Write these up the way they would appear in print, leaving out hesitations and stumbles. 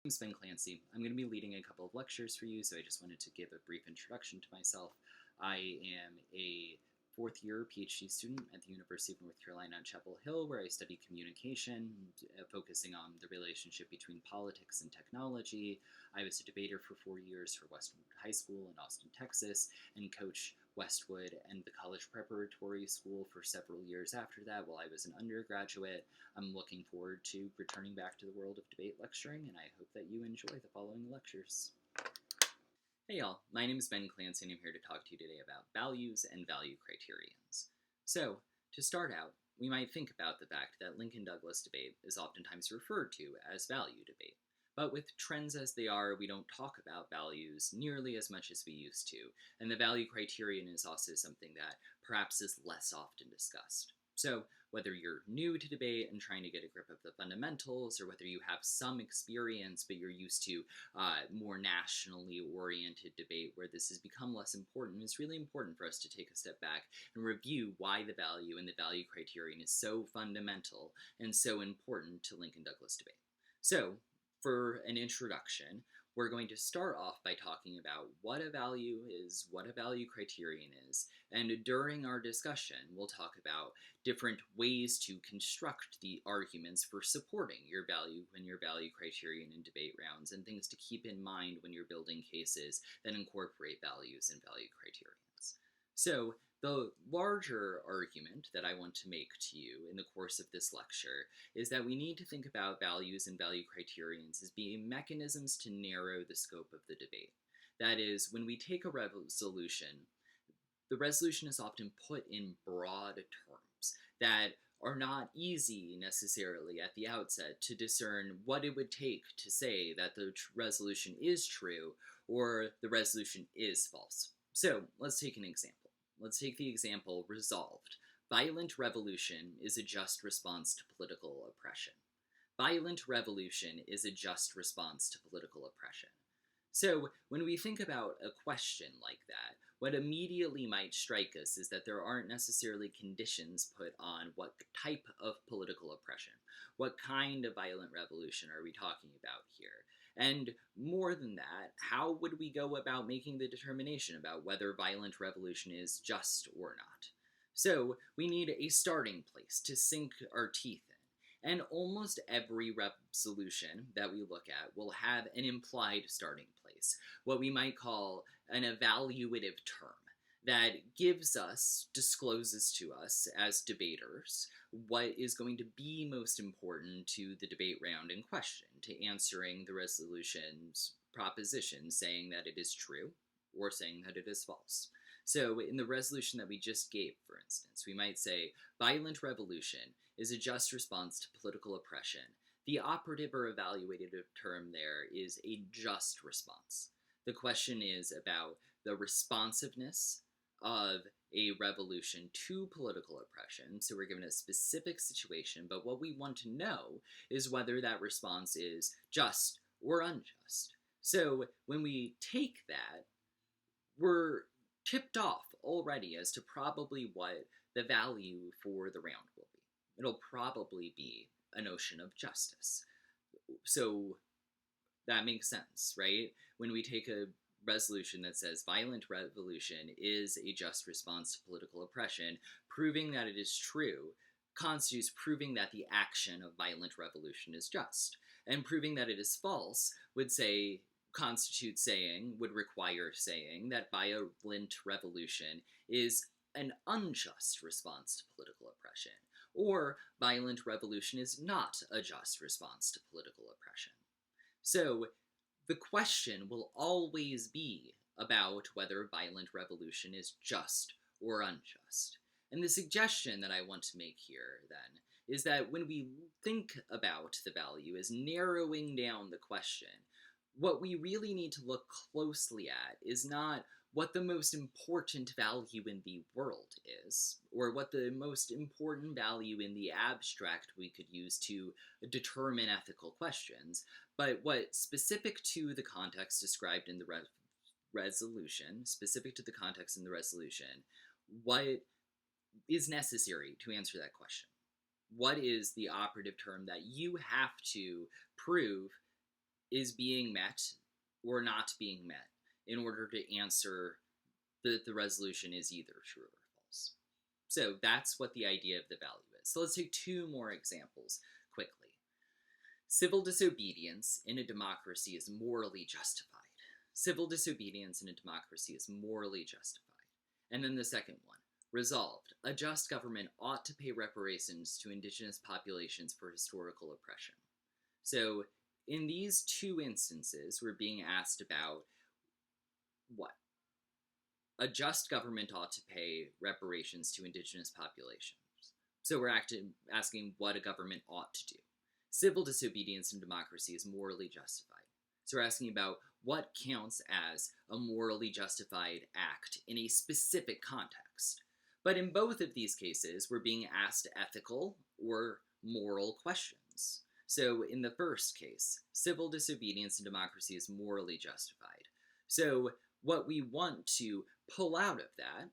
name's Ben Clancy. I'm going to be leading a couple of lectures for you, so I just wanted to give a brief introduction to myself. I am a fourth year PhD student at the University of North Carolina at Chapel Hill, where I study communication, focusing on the relationship between politics and technology. I was a debater for 4 years for Westwood High School in Austin, Texas, and coached Westwood and the college preparatory school for several years after that while I was an undergraduate. I'm looking forward to returning back to the world of debate lecturing, and I hope that you enjoy the following lectures. Hey y'all, my name is Ben Clancy, and I'm here to talk to you today about values and value criterions. So, to start out, we might think about the fact that Lincoln-Douglas debate is oftentimes referred to as value debate. But with trends as they are, we don't talk about values nearly as much as we used to, and the value criterion is also something that perhaps is less often discussed. So, whether you're new to debate and trying to get a grip of the fundamentals, or whether you have some experience but you're used to more nationally oriented debate where this has become less important, it's really important for us to take a step back and review why the value and the value criterion is so fundamental and so important to Lincoln-Douglas debate. So, for an introduction, we're going to start off by talking about what a value is, what a value criterion is, and during our discussion, we'll talk about different ways to construct the arguments for supporting your value and your value criterion in debate rounds, and things to keep in mind when you're building cases that incorporate values and value criterions. So, the larger argument that I want to make to you in the course of this lecture is that we need to think about values and value criterions as being mechanisms to narrow the scope of the debate. That is, when we take a resolution, the resolution is often put in broad terms that are not easy necessarily at the outset to discern what it would take to say that the resolution is true or the resolution is false. So, let's take an example. Let's take the example resolved. Violent revolution is a just response to political oppression. Violent revolution is a just response to political oppression. So, when we think about a question like that, what immediately might strike us is that there aren't necessarily conditions put on what type of political oppression. What kind of violent revolution are we talking about here? And more than that, how would we go about making the determination about whether violent revolution is just or not? So, we need a starting place to sink our teeth in. And almost every resolution that we look at will have an implied starting place, what we might call an evaluative term that discloses to us as debaters what is going to be most important to the debate round in question, to answering the resolution's proposition, saying that it is true or saying that it is false. So in the resolution that we just gave, for instance, we might say, violent revolution is a just response to political oppression. The operative or evaluative term there is a just response. The question is about the responsiveness of a revolution to political oppression. So we're given a specific situation, but what we want to know is whether that response is just or unjust. So when we take that, we're tipped off already as to probably what the value for the round will be. It'll probably be a notion of justice. So that makes sense, right? When we take a resolution that says violent revolution is a just response to political oppression, proving that it is true constitutes proving that the action of violent revolution is just. And proving that it is false would require saying that violent revolution is an unjust response to political oppression, or violent revolution is not a just response to political oppression. So, the question will always be about whether violent revolution is just or unjust. And the suggestion that I want to make here, then, is that when we think about the value as narrowing down the question, what we really need to look closely at is not what the most important value in the world is, or what the most important value in the abstract we could use to determine ethical questions, but what, specific to the context described in the resolution, what is necessary to answer that question? What is the operative term that you have to prove is being met or not being met in order to answer that the resolution is either true or false. So that's what the idea of the value is. So let's take two more examples quickly. Civil disobedience in a democracy is morally justified. Civil disobedience in a democracy is morally justified. And then the second one, resolved, a just government ought to pay reparations to indigenous populations for historical oppression. So in these two instances, we're being asked about what? A just government ought to pay reparations to indigenous populations. So we're asking what a government ought to do. Civil disobedience in democracy is morally justified. So we're asking about what counts as a morally justified act in a specific context. But in both of these cases, we're being asked ethical or moral questions. So in the first case, civil disobedience in democracy is morally justified. So what we want to pull out of that,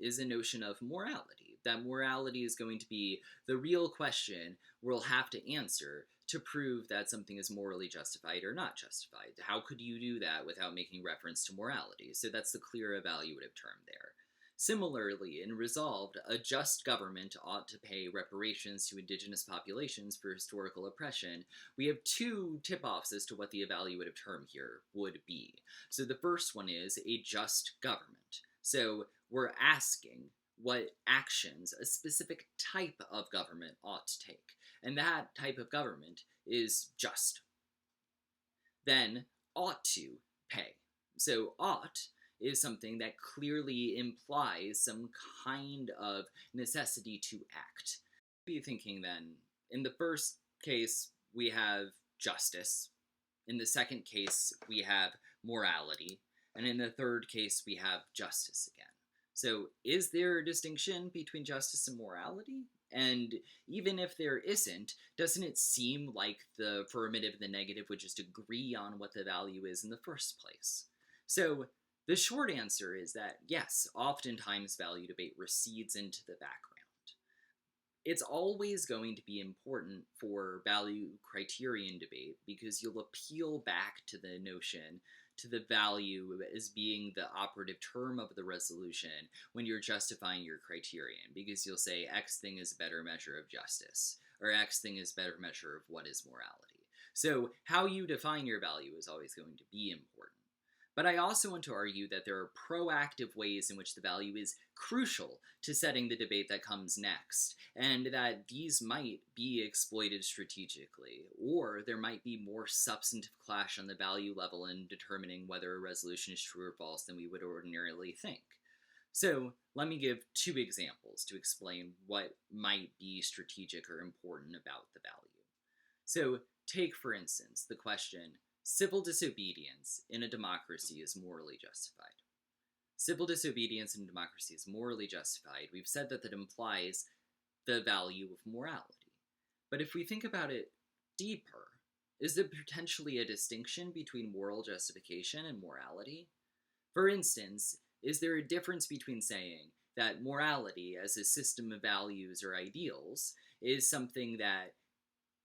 is a notion of morality. That morality is going to be the real question we'll have to answer to prove that something is morally justified or not justified. How could you do that without making reference to morality? So that's the clear evaluative term there. Similarly, in resolved, a just government ought to pay reparations to indigenous populations for historical oppression. We have two tip-offs as to what the evaluative term here would be. So the first one is a just government. So we're asking what actions a specific type of government ought to take. And that type of government is just. Then, ought to pay. So ought is something that clearly implies some kind of necessity to act. Be thinking then, in the first case, we have justice. In the second case, we have morality. And in the third case, we have justice again. So is there a distinction between justice and morality? And even if there isn't, doesn't it seem like the affirmative and the negative would just agree on what the value is in the first place? So the short answer is that, yes, oftentimes value debate recedes into the background. It's always going to be important for value criterion debate because you'll appeal back to the notion, to the value as being the operative term of the resolution when you're justifying your criterion, because you'll say X thing is a better measure of justice, or X thing is a better measure of what is morality. So how you define your value is always going to be important. But I also want to argue that there are proactive ways in which the value is crucial to setting the debate that comes next, and that these might be exploited strategically, or there might be more substantive clash on the value level in determining whether a resolution is true or false than we would ordinarily think. So let me give two examples to explain what might be strategic or important about the value. So take, for instance, the question, civil disobedience in a democracy is morally justified. Civil disobedience in a democracy is morally justified. We've said that that implies the value of morality. But if we think about it deeper, is there potentially a distinction between moral justification and morality? For instance, is there a difference between saying that morality as a system of values or ideals is something that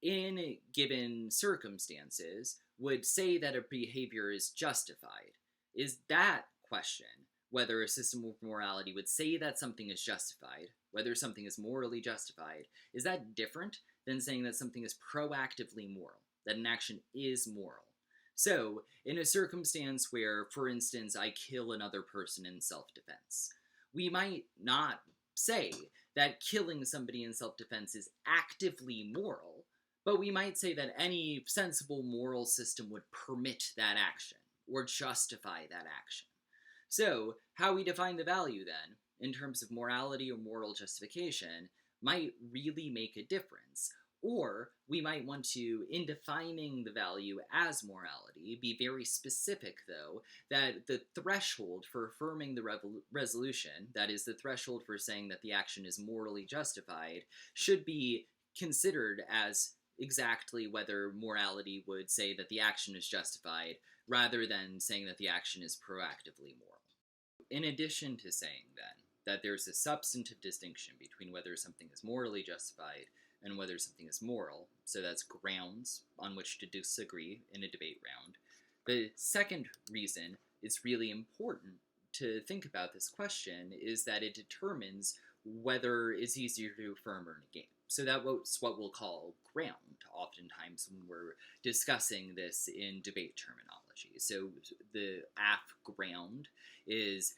in given circumstances would say that a behavior is justified? Is that question, whether a system of morality would say that something is justified, whether something is morally justified, is that different than saying that something is proactively moral, that an action is moral? So, in a circumstance where, for instance, I kill another person in self-defense, we might not say that killing somebody in self-defense is actively moral, but we might say that any sensible moral system would permit that action, or justify that action. So, how we define the value then, in terms of morality or moral justification, might really make a difference. Or we might want to, in defining the value as morality, be very specific, though, that the threshold for affirming the resolution, that is, the threshold for saying that the action is morally justified, should be considered as exactly whether morality would say that the action is justified, rather than saying that the action is proactively moral. In addition to saying, then, that there's a substantive distinction between whether something is morally justified and whether something is moral. So that's grounds on which to disagree in a debate round. The second reason it's really important to think about this question is that it determines whether it's easier to affirm or negate. So that's what we'll call ground oftentimes when we're discussing this in debate terminology. So the AF ground is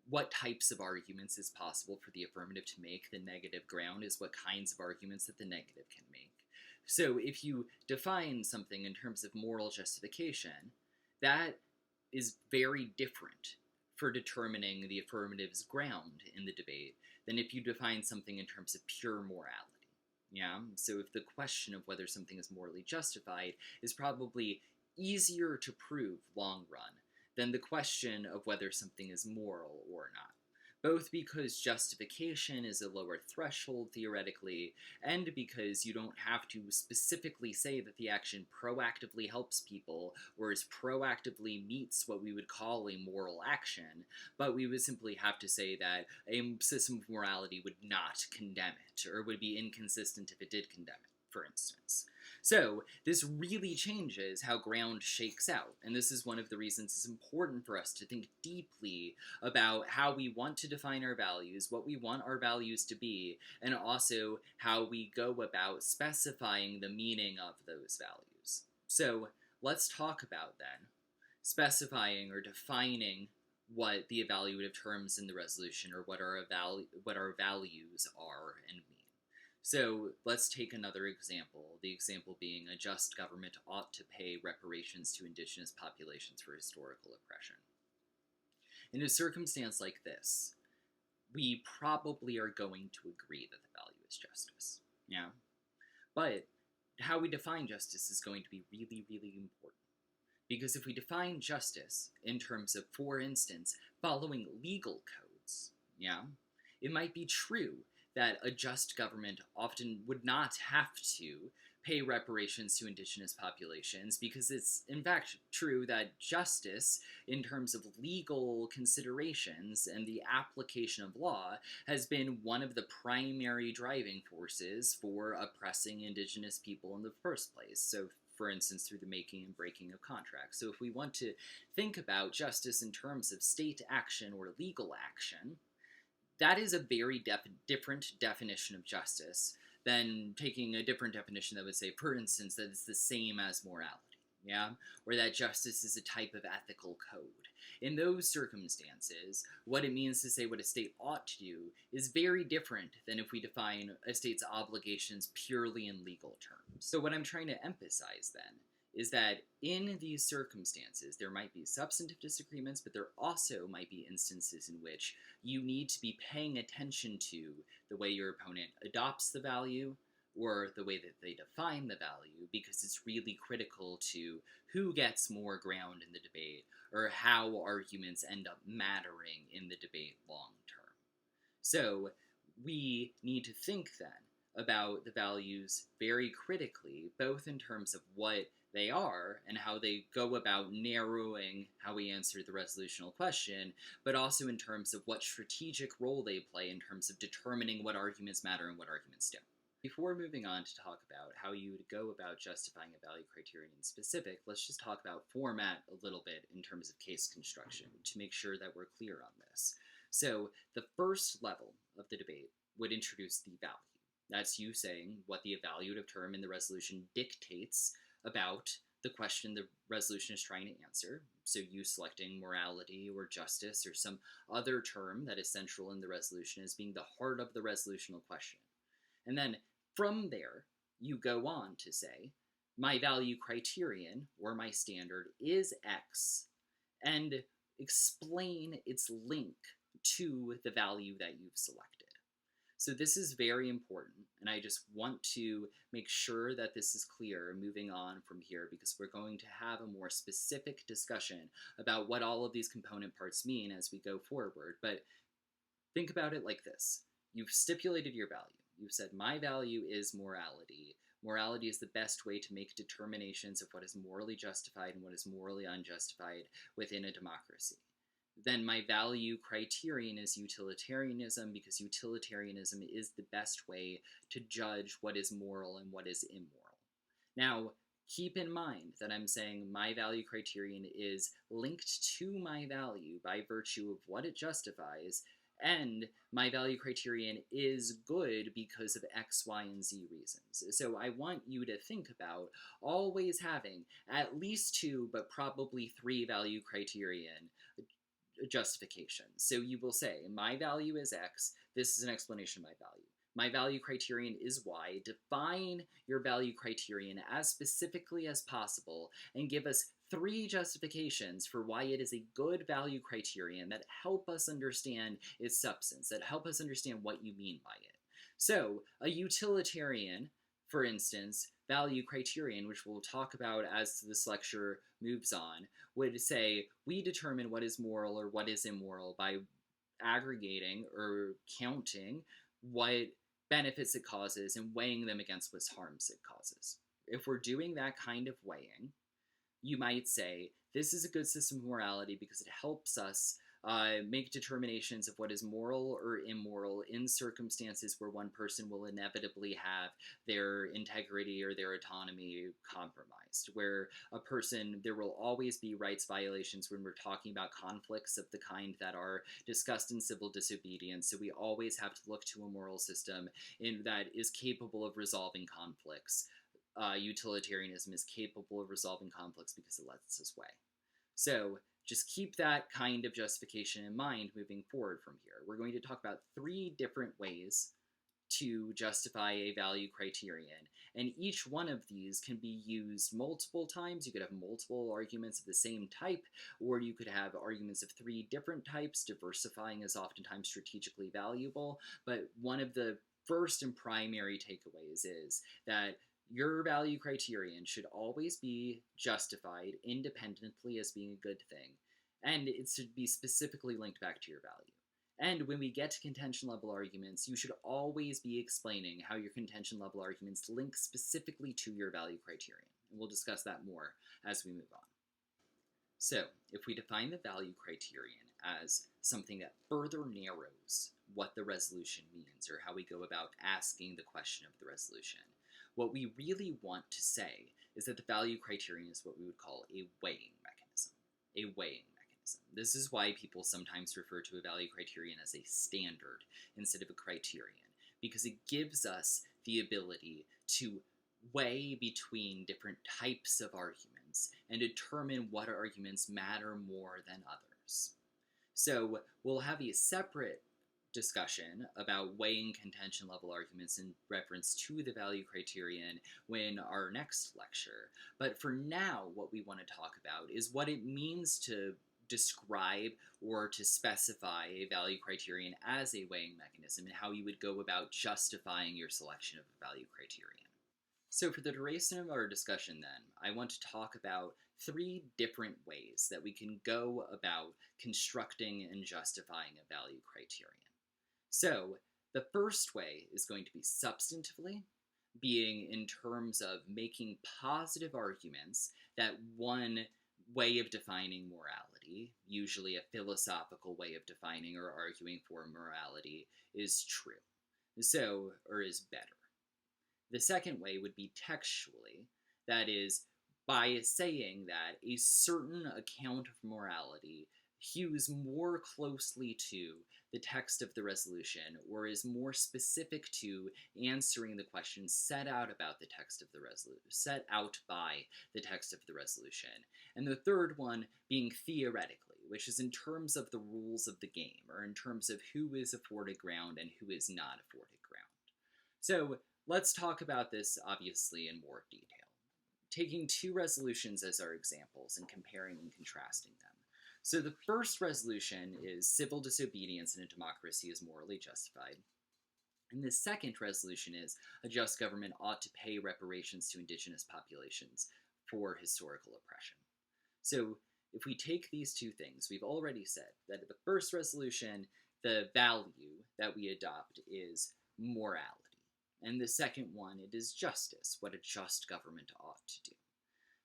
what types of arguments is possible for the affirmative to make. The negative ground is what kinds of arguments that the negative can make. So if you define something in terms of moral justification, that is very different for determining the affirmative's ground in the debate than if you define something in terms of pure morality. Yeah? So if the question of whether something is morally justified is probably easier to prove long run than the question of whether something is moral or not. Both because justification is a lower threshold theoretically, and because you don't have to specifically say that the action proactively helps people or proactively meets what we would call a moral action, but we would simply have to say that a system of morality would not condemn it, or would be inconsistent if it did condemn it, for instance. So this really changes how ground shakes out, and this is one of the reasons it's important for us to think deeply about how we want to define our values, what we want our values to be, and also how we go about specifying the meaning of those values. So let's talk about then specifying or defining what the evaluative terms in the resolution or what our values are and mean. So let's take another example, the example being a just government ought to pay reparations to indigenous populations for historical oppression. In a circumstance like this, we probably are going to agree that the value is justice, yeah? But how we define justice is going to be really, really important. Because if we define justice in terms of, for instance, following legal codes, yeah, it might be true that a just government often would not have to pay reparations to indigenous populations, because it's in fact true that justice, in terms of legal considerations and the application of law, has been one of the primary driving forces for oppressing indigenous people in the first place. So, for instance, through the making and breaking of contracts. So if we want to think about justice in terms of state action or legal action, that is a very different definition of justice than taking a different definition that would say, for instance, that it's the same as morality, yeah? Or that justice is a type of ethical code. In those circumstances, what it means to say what a state ought to do is very different than if we define a state's obligations purely in legal terms. So what I'm trying to emphasize then is that in these circumstances, there might be substantive disagreements, but there also might be instances in which you need to be paying attention to the way your opponent adopts the value or the way that they define the value, because it's really critical to who gets more ground in the debate or how arguments end up mattering in the debate long term. So we need to think then about the values very critically, both in terms of what they are and how they go about narrowing how we answer the resolutional question, but also in terms of what strategic role they play in terms of determining what arguments matter and what arguments don't. Before moving on to talk about how you would go about justifying a value criterion in specific, let's just talk about format a little bit in terms of case construction to make sure that we're clear on this. So the first level of the debate would introduce the value. That's you saying what the evaluative term in the resolution dictates about the question the resolution is trying to answer. So you selecting morality or justice or some other term that is central in the resolution as being the heart of the resolutional question. And then from there, you go on to say, my value criterion or my standard is X, and explain its link to the value that you've selected. So this is very important, and I just want to make sure that this is clear moving on from here, because we're going to have a more specific discussion about what all of these component parts mean as we go forward. But think about it like this. You've stipulated your value. You've said, my value is morality. Morality is the best way to make determinations of what is morally justified and what is morally unjustified within a democracy. then my value criterion is utilitarianism, because utilitarianism is the best way to judge what is moral and what is immoral. Now, keep in mind that I'm saying my value criterion is linked to my value by virtue of what it justifies, and my value criterion is good because of X, Y, and Z reasons. So I want you to think about always having at least two, but probably three value criterion justifications. So you will say, my value is X, this is an explanation of my value. My value criterion is Y. Define your value criterion as specifically as possible and give us three justifications for why it is a good value criterion that help us understand its substance, that help us understand what you mean by it. So, a utilitarian, for instance, value criterion, which we'll talk about as this lecture moves on, would say we determine what is moral or what is immoral by aggregating or counting what benefits it causes and weighing them against what harms it causes. If we're doing that kind of weighing, you might say this is a good system of morality because it helps us make determinations of what is moral or immoral in circumstances where one person will inevitably have their integrity or their autonomy compromised, where a person, there will always be rights violations when we're talking about conflicts of the kind that are discussed in civil disobedience. So we always have to look to a moral system that is capable of resolving conflicts. Utilitarianism is capable of resolving conflicts because it lets us weigh. So just keep that kind of justification in mind moving forward from here. We're going to talk about three different ways to justify a value criterion, and each one of these can be used multiple times. You could have multiple arguments of the same type, or you could have arguments of three different types. Diversifying is oftentimes strategically valuable, but one of the first and primary takeaways is that your value criterion should always be justified independently as being a good thing, and it should be specifically linked back to your value. And when we get to contention level arguments, you should always be explaining how your contention level arguments link specifically to your value criterion. And we'll discuss that more as we move on. So, if we define the value criterion as something that further narrows what the resolution means, or how we go about asking the question of the resolution, what we really want to say is that the value criterion is what we would call a weighing mechanism. A weighing mechanism. This is why people sometimes refer to a value criterion as a standard instead of a criterion, because it gives us the ability to weigh between different types of arguments and determine what arguments matter more than others. So we'll have a separate discussion about weighing contention level arguments in reference to the value criterion when our next lecture. But for now, what we want to talk about is what it means to describe or to specify a value criterion as a weighing mechanism and how you would go about justifying your selection of a value criterion. So for the duration of our discussion then, I want to talk about three different ways that we can go about constructing and justifying a value criterion. So, the first way is going to be substantively, being in terms of making positive arguments that one way of defining morality, usually a philosophical way of defining or arguing for morality, is true. So, or is better. The second way would be textually, that is, by saying that a certain account of morality hews more closely to the text of the resolution, or is more specific to answering the questions set out about the text of the set out by the text of the resolution. And the third one being theoretically, which is in terms of the rules of the game, or in terms of who is afforded ground and who is not afforded ground. So let's talk about this obviously in more detail, taking two resolutions as our examples and comparing and contrasting them. So the first resolution is civil disobedience in a democracy is morally justified. And the second resolution is a just government ought to pay reparations to indigenous populations for historical oppression. So if we take these two things, we've already said that the first resolution, the value that we adopt is morality. And the second one, it is justice, what a just government ought to do.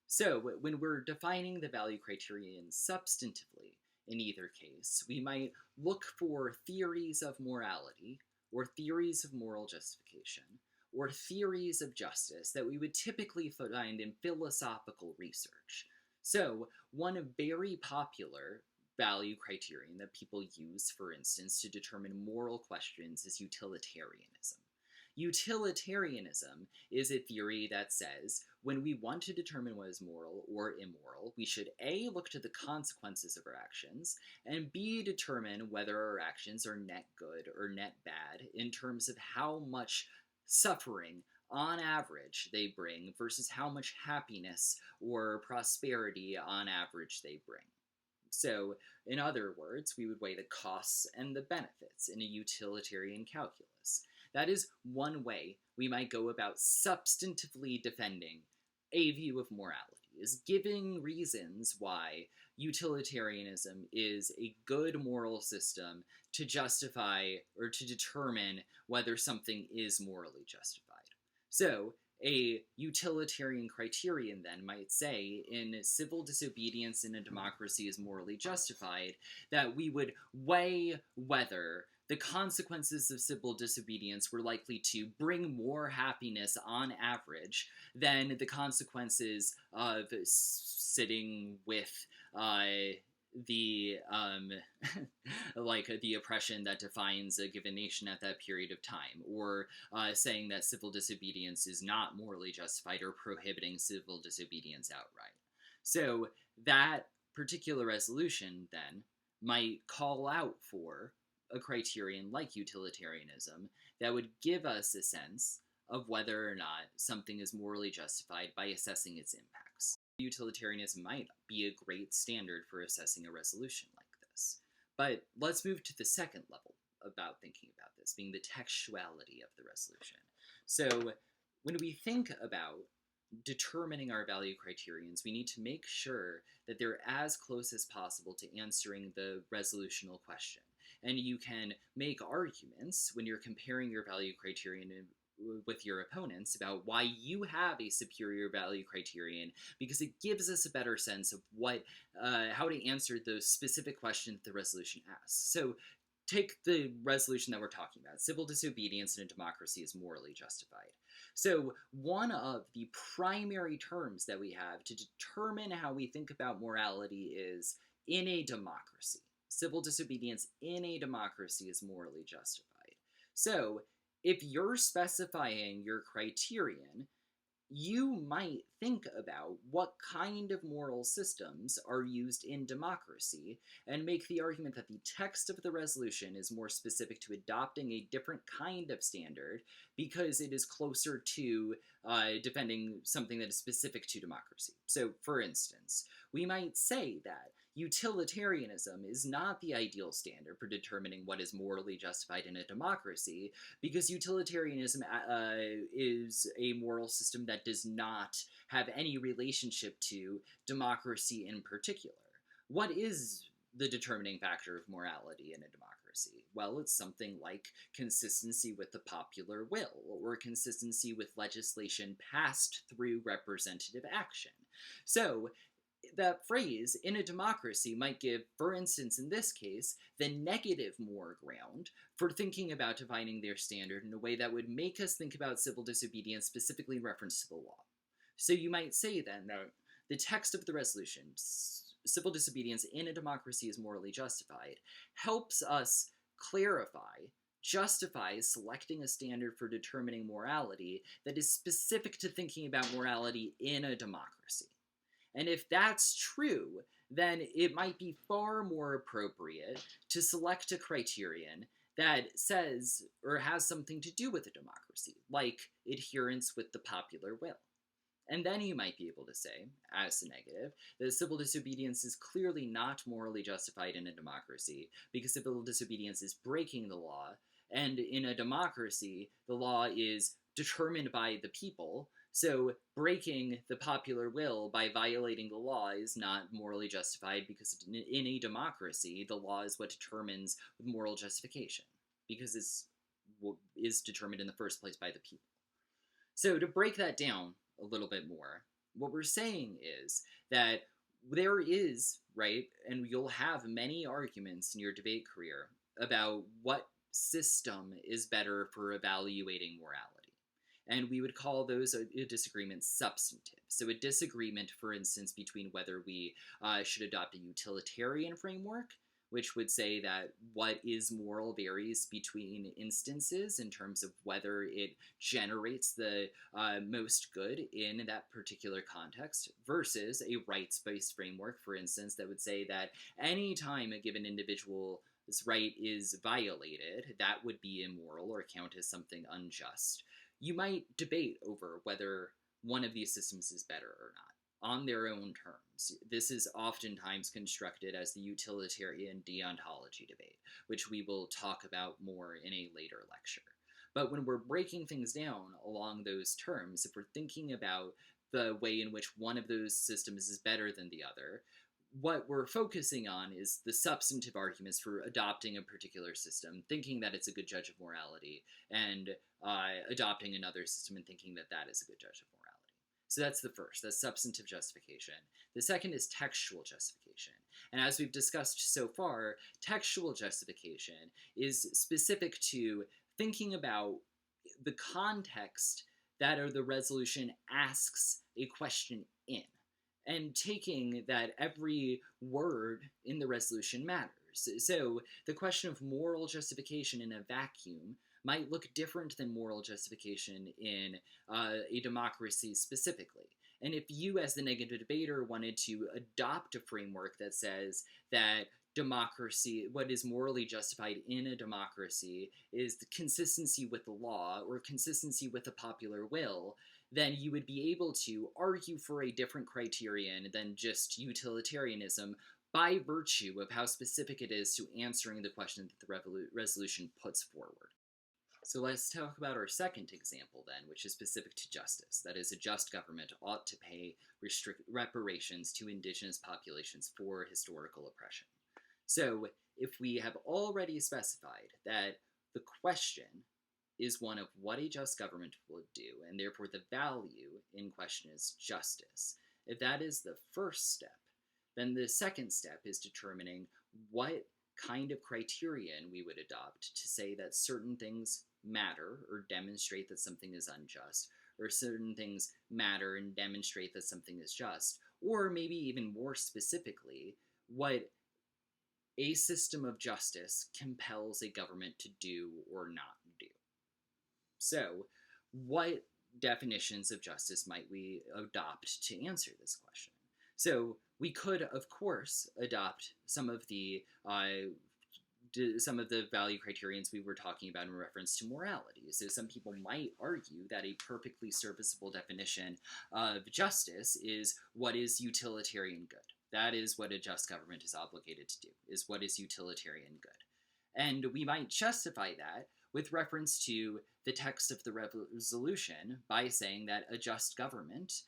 So when we're defining the value criterion substantively, in either case, we might look for theories of morality, or theories of moral justification, or theories of justice that we would typically find in philosophical research. So, one very popular value criterion that people use, for instance, to determine moral questions is utilitarianism. Utilitarianism is a theory that says when we want to determine what is moral or immoral, we should A, look to the consequences of our actions, and B, determine whether our actions are net good or net bad in terms of how much suffering on average they bring versus how much happiness or prosperity on average they bring. So, in other words, we would weigh the costs and the benefits in a utilitarian calculus. That is one way we might go about substantively defending a view of morality, is giving reasons why utilitarianism is a good moral system to justify or to determine whether something is morally justified. So, a utilitarian criterion then might say in civil disobedience in a democracy is morally justified, that we would weigh whether the consequences of civil disobedience were likely to bring more happiness on average than the consequences of sitting with the like the oppression that defines a given nation at that period of time, or saying that civil disobedience is not morally justified, or prohibiting civil disobedience outright. So that particular resolution then might call out for a criterion like utilitarianism that would give us a sense of whether or not something is morally justified by assessing its impacts. Utilitarianism might be a great standard for assessing a resolution like this. But let's move to the second level about thinking about this, being the textuality of the resolution. So when we think about determining our value criterions, we need to make sure that they're as close as possible to answering the resolutional question. And you can make arguments when you're comparing your value criterion with your opponents about why you have a superior value criterion, because it gives us a better sense of how to answer those specific questions the resolution asks. So take the resolution that we're talking about. Civil disobedience in a democracy is morally justified. So one of the primary terms that we have to determine how we think about morality is in a democracy. Civil disobedience in a democracy is morally justified. So if you're specifying your criterion, you might think about what kind of moral systems are used in democracy and make the argument that the text of the resolution is more specific to adopting a different kind of standard because it is closer to defending something that is specific to democracy. So, for instance, we might say that utilitarianism is not the ideal standard for determining what is morally justified in a democracy, because utilitarianism is a moral system that does not have any relationship to democracy in particular. What is the determining factor of morality in a democracy? Well, it's something like consistency with the popular will, or consistency with legislation passed through representative action. So, that phrase, in a democracy, might give, for instance, in this case, the negative more ground for thinking about defining their standard in a way that would make us think about civil disobedience specifically in reference to the law. So you might say then that the text of the resolution, civil disobedience in a democracy is morally justified, helps us justify selecting a standard for determining morality that is specific to thinking about morality in a democracy. And if that's true, then it might be far more appropriate to select a criterion that says or has something to do with a democracy, like adherence with the popular will. And then you might be able to say, as a negative, that civil disobedience is clearly not morally justified in a democracy, because civil disobedience is breaking the law, and in a democracy, the law is determined by the people. So breaking the popular will by violating the law is not morally justified, because in a democracy, the law is what determines moral justification, because it is determined in the first place by the people. So to break that down a little bit more, what we're saying is that there is right? And you'll have many arguments in your debate career about what system is better for evaluating morality. And we would call those a disagreement substantive. So, a disagreement, for instance, between whether we should adopt a utilitarian framework, which would say that what is moral varies between instances in terms of whether it generates the most good in that particular context, versus a rights-based framework, for instance, that would say that any time a given individual's right is violated, that would be immoral or count as something unjust. You might debate over whether one of these systems is better or not on their own terms. This is oftentimes constructed as the utilitarian deontology debate, which we will talk about more in a later lecture. But when we're breaking things down along those terms, if we're thinking about the way in which one of those systems is better than the other, what we're focusing on is the substantive arguments for adopting a particular system, thinking that it's a good judge of morality, and adopting another system and thinking that that is a good judge of morality. So that's the first, that's substantive justification. The second is textual justification. And as we've discussed so far, textual justification is specific to thinking about the context that the resolution asks a question in, and taking that every word in the resolution matters. So the question of moral justification in a vacuum might look different than moral justification in a democracy specifically. And if you, as the negative debater, wanted to adopt a framework that says that democracy, what is morally justified in a democracy, is the consistency with the law or consistency with the popular will, then you would be able to argue for a different criterion than just utilitarianism by virtue of how specific it is to answering the question that the resolution puts forward. So let's talk about our second example then, which is specific to justice. That is, a just government ought to pay reparations to indigenous populations for historical oppression. So if we have already specified that the question is one of what a just government would do, and therefore the value in question is justice, if that is the first step, then the second step is determining what kind of criterion we would adopt to say that certain things matter or demonstrate that something is unjust, or certain things matter and demonstrate that something is just, or maybe even more specifically, what a system of justice compels a government to do or not do. So, what definitions of justice might we adopt to answer this question? So, we could, of course, adopt some of the value criterions we were talking about in reference to morality. So some people might argue that a perfectly serviceable definition of justice is what is utilitarian good. That is what a just government is obligated to do, is what is utilitarian good. And we might justify that with reference to the text of the resolution by saying that a just government,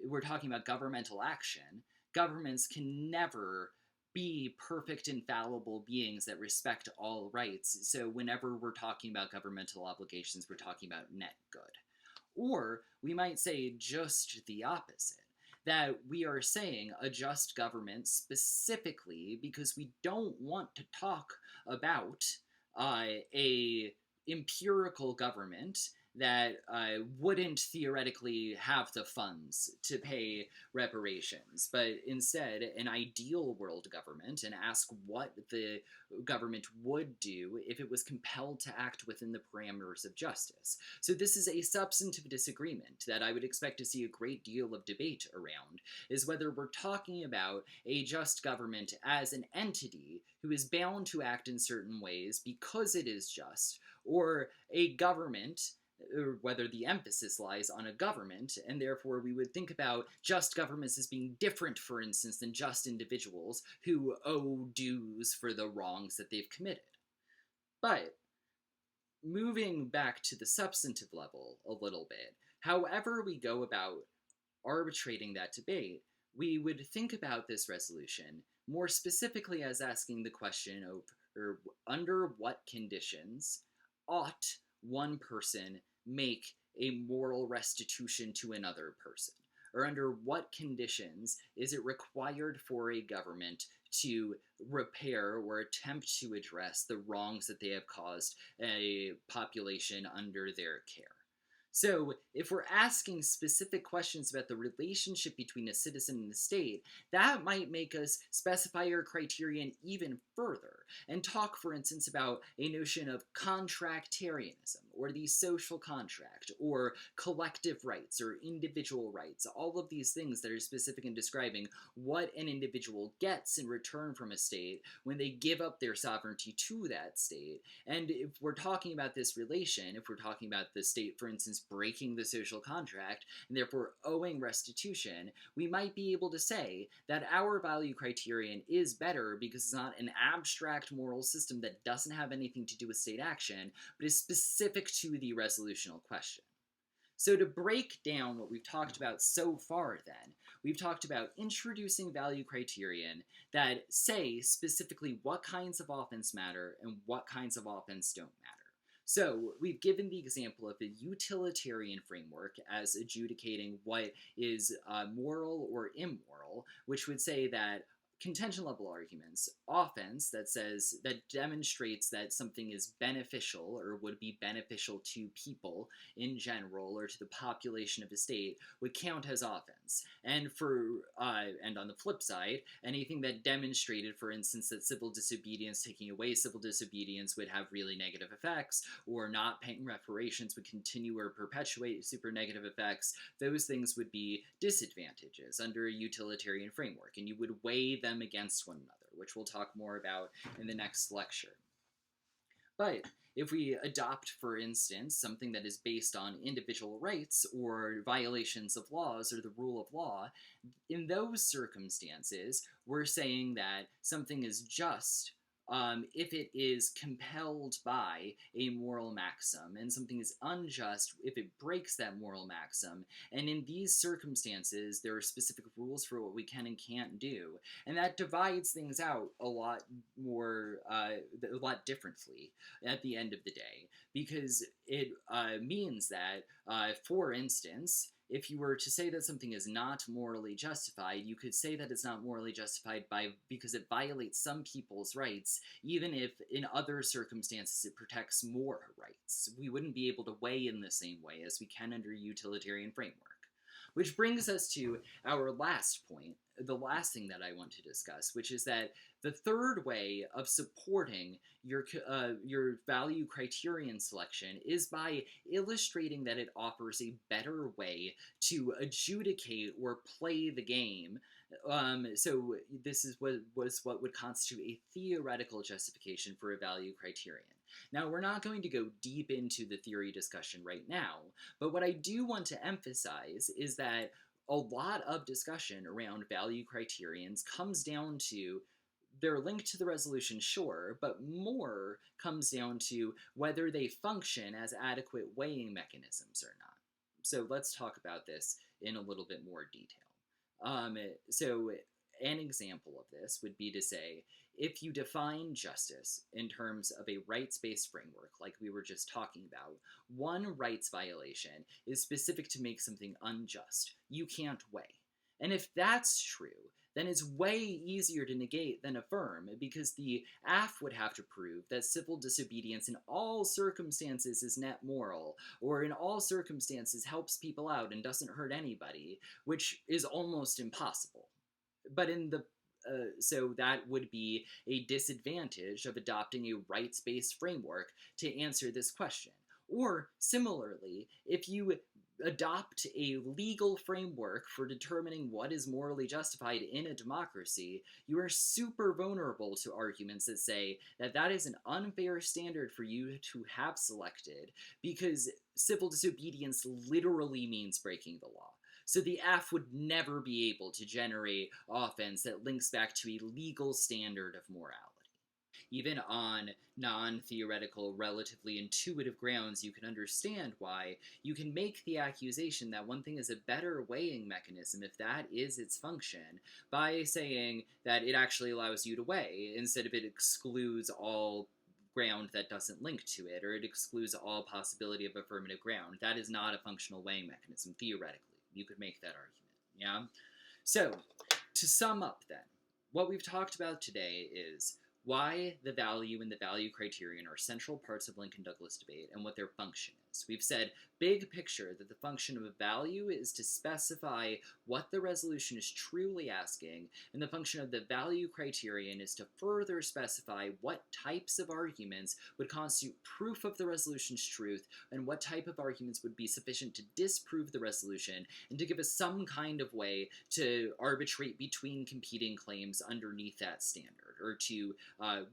we're talking about governmental action, governments can never be perfect, infallible beings that respect all rights. So whenever we're talking about governmental obligations, we're talking about net good. Or we might say just the opposite, that we are saying a just government specifically because we don't want to talk about a empirical government that wouldn't theoretically have the funds to pay reparations, but instead an ideal world government, and ask what the government would do if it was compelled to act within the parameters of justice. So this is a substantive disagreement that I would expect to see a great deal of debate around, is whether we're talking about a just government as an entity who is bound to act in certain ways because it is just, or a government, or whether the emphasis lies on a government, and therefore we would think about just governments as being different, for instance, than just individuals who owe dues for the wrongs that they've committed. But moving back to the substantive level a little bit, however we go about arbitrating that debate, we would think about this resolution more specifically as asking the question of, or under what conditions ought one person make a moral restitution to another person? or under what conditions is it required for a government to repair or attempt to address the wrongs that they have caused a population under their care. So, if we're asking specific questions about the relationship between a citizen and the state, that might make us specify our criterion even further and talk, for instance, about a notion of contractarianism or the social contract or collective rights or individual rights, all of these things that are specific in describing what an individual gets in return from a state when they give up their sovereignty to that state. And if we're talking about this relation, if we're talking about the state, for instance, breaking the social contract and therefore owing restitution, we might be able to say that our value criterion is better because it's not an abstract moral system that doesn't have anything to do with state action, but is specific to the resolutional question. So to break down what we've talked about so far then, we've talked about introducing value criterion that say specifically what kinds of offense matter and what kinds of offense don't matter. So we've given the example of a utilitarian framework as adjudicating what is moral or immoral, which would say that contention level arguments, offense that demonstrates that something is beneficial or would be beneficial to people in general or to the population of a state would count as offense. And and on the flip side, anything that demonstrated, for instance, that civil disobedience, taking away civil disobedience, would have really negative effects, or not paying reparations would continue or perpetuate super negative effects, those things would be disadvantages under a utilitarian framework, and you would weigh them against one another, which we'll talk more about in the next lecture. But if we adopt, for instance, something that is based on individual rights or violations of laws or the rule of law, in those circumstances, we're saying that something is just if it is compelled by a moral maxim, and something is unjust if it breaks that moral maxim. And in these circumstances, there are specific rules for what we can and can't do, and that divides things out a lot differently at the end of the day, because it means that, for instance, if you were to say that something is not morally justified, you could say that it's not morally justified because it violates some people's rights, even if in other circumstances it protects more rights. We wouldn't be able to weigh in the same way as we can under a utilitarian framework. Which brings us to our last point, the last thing that I want to discuss, which is that the third way of supporting your value criterion selection is by illustrating that it offers a better way to adjudicate or play the game. So this is what would constitute a theoretical justification for a value criterion. Now, we're not going to go deep into the theory discussion right now, but what I do want to emphasize is that a lot of discussion around value criterions comes down to they're linked to the resolution, sure, but more comes down to whether they function as adequate weighing mechanisms or not. So let's talk about this in a little bit more detail. So an example of this would be to say, if you define justice in terms of a rights-based framework, like we were just talking about, one rights violation is specific to make something unjust. You can't weigh. And if that's true, then it's way easier to negate than affirm, because the AF would have to prove that civil disobedience in all circumstances is net moral, or in all circumstances helps people out and doesn't hurt anybody, which is almost impossible. But so that would be a disadvantage of adopting a rights-based framework to answer this question. Or, similarly, if you adopt a legal framework for determining what is morally justified in a democracy, you are super vulnerable to arguments that say that that is an unfair standard for you to have selected, because civil disobedience literally means breaking the law. So the AF would never be able to generate offense that links back to a legal standard of morality. Even on non-theoretical, relatively intuitive grounds, you can understand why you can make the accusation that one thing is a better weighing mechanism, if that is its function, by saying that it actually allows you to weigh, instead of it excludes all ground that doesn't link to it, or it excludes all possibility of affirmative ground. That is not a functional weighing mechanism, theoretically. You could make that argument. Yeah? So, to sum up then, what we've talked about today is why the value and the value criterion are central parts of Lincoln-Douglas debate and what their function is. We've said, big picture, that the function of a value is to specify what the resolution is truly asking, and the function of the value criterion is to further specify what types of arguments would constitute proof of the resolution's truth, and what type of arguments would be sufficient to disprove the resolution, and to give us some kind of way to arbitrate between competing claims underneath that standard, or to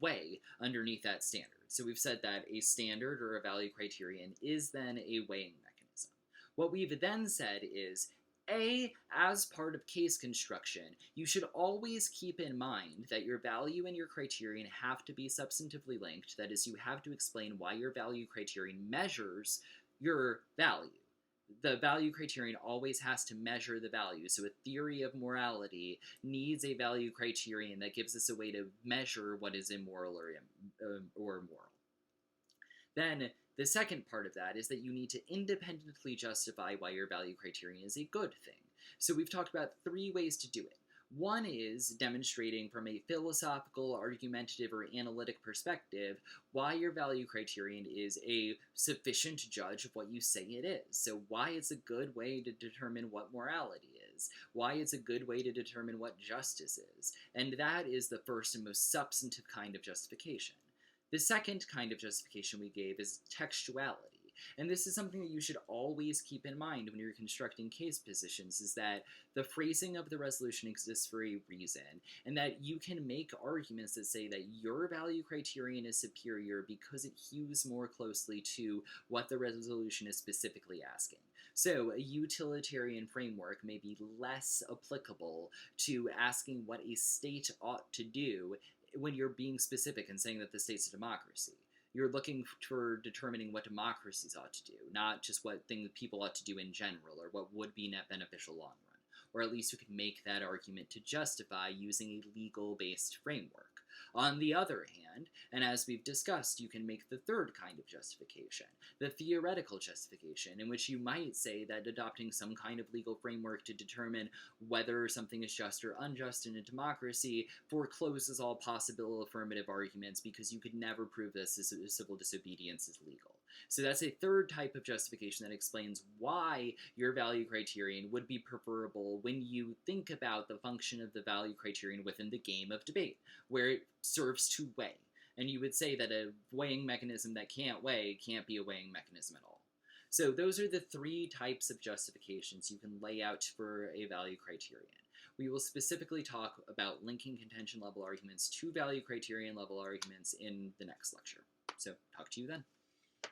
weigh underneath that standard. So we've said that a standard or a value criterion is then a weighing mechanism. What we've then said is, as part of case construction, you should always keep in mind that your value and your criterion have to be substantively linked. That is, you have to explain why your value criterion measures your value. The value criterion always has to measure the value. So a theory of morality needs a value criterion that gives us a way to measure what is immoral or moral. Then the second part of that is that you need to independently justify why your value criterion is a good thing. So we've talked about 3 ways to do it. One is demonstrating from a philosophical, argumentative, or analytic perspective why your value criterion is a sufficient judge of what you say it is. So why it's a good way to determine what morality is, why it's a good way to determine what justice is. And that is the first and most substantive kind of justification. The second kind of justification we gave is textuality. And this is something that you should always keep in mind when you're constructing case positions, is that the phrasing of the resolution exists for a reason, and that you can make arguments that say that your value criterion is superior because it hews more closely to what the resolution is specifically asking. So a utilitarian framework may be less applicable to asking what a state ought to do when you're being specific and saying that the state's a democracy. You're looking for determining what democracies ought to do, not just what things people ought to do in general, or what would be net beneficial long run. Or at least you can make that argument to justify using a legal-based framework. On the other hand, and as we've discussed, you can make the third kind of justification, the theoretical justification, in which you might say that adopting some kind of legal framework to determine whether something is just or unjust in a democracy forecloses all possible affirmative arguments because you could never prove that civil disobedience is legal. So that's a third type of justification that explains why your value criterion would be preferable when you think about the function of the value criterion within the game of debate, where it serves to weigh. And you would say that a weighing mechanism that can't weigh can't be a weighing mechanism at all. So those are the 3 types of justifications you can lay out for a value criterion. We will specifically talk about linking contention level arguments to value criterion level arguments in the next lecture. So talk to you then.